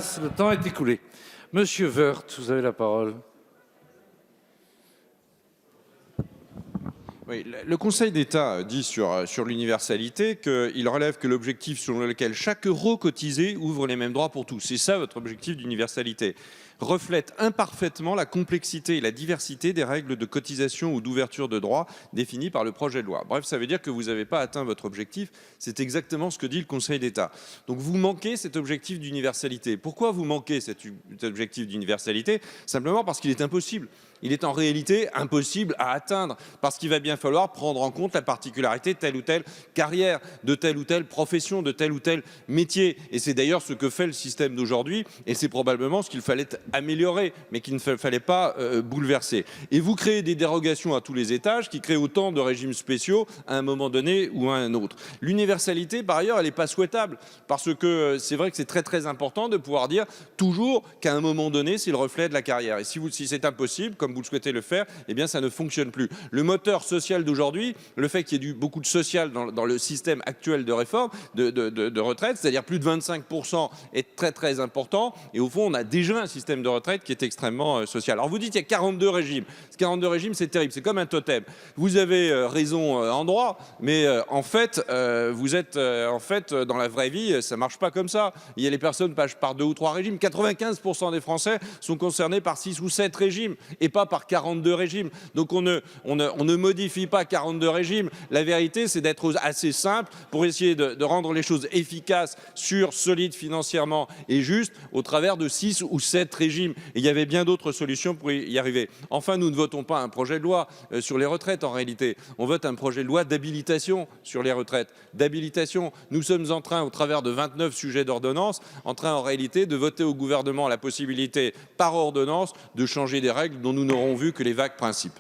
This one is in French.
place, le temps est écoulé. Monsieur Woerth, vous avez la parole. Oui, le Conseil d'État dit sur l'universalité qu'il relève que l'objectif selon lequel chaque euro cotisé ouvre les mêmes droits pour tous. C'est ça votre objectif d'universalité. Reflète imparfaitement la complexité et la diversité des règles de cotisation ou d'ouverture de droits définies par le projet de loi. Bref, ça veut dire que vous n'avez pas atteint votre objectif. C'est exactement ce que dit le Conseil d'État. Donc vous manquez cet objectif d'universalité. Pourquoi vous manquez cet objectif d'universalité? Simplement parce qu'il est impossible. Il est en réalité impossible à atteindre parce qu'il va bien falloir prendre en compte la particularité de telle ou telle carrière, de telle ou telle profession, de tel ou tel métier. Et c'est d'ailleurs ce que fait le système d'aujourd'hui et c'est probablement ce qu'il fallait améliorer mais qu'il ne fallait pas bouleverser. Et vous créez des dérogations à tous les étages qui créent autant de régimes spéciaux à un moment donné ou à un autre. L'universalité, par ailleurs, elle n'est pas souhaitable parce que c'est vrai que c'est très important de pouvoir dire toujours qu'à un moment donné, c'est le reflet de la carrière. Et si c'est impossible, comme vous le souhaitez le faire, eh bien ça ne fonctionne plus. Le moteur social d'aujourd'hui, le fait qu'il y ait beaucoup de social dans le système actuel de réforme, de retraite, c'est-à-dire plus de 25% est très important. Et au fond, on a déjà un système de retraite qui est extrêmement social. Alors vous dites qu'il y a 42 régimes. Ce 42 régimes, c'est terrible. C'est comme un totem. Vous avez raison en droit, mais en fait, vous êtes dans la vraie vie, ça marche pas comme ça. Il y a les personnes par 2 ou 3 régimes. 95% des Français sont concernés par 6 ou 7 régimes et pas par 42 régimes. Donc on ne modifie pas 42 régimes. La vérité, c'est d'être assez simple pour essayer de rendre les choses efficaces, sûres, solides financièrement et justes au travers de 6 ou 7 régimes. Et il y avait bien d'autres solutions pour y arriver. Enfin, nous ne votons pas un projet de loi sur les retraites en réalité. On vote un projet de loi d'habilitation sur les retraites. D'habilitation. Nous sommes en train, au travers de 29 sujets d'ordonnance, en réalité de voter au gouvernement la possibilité par ordonnance de changer des règles dont nous n'aurons vu que les vagues principes.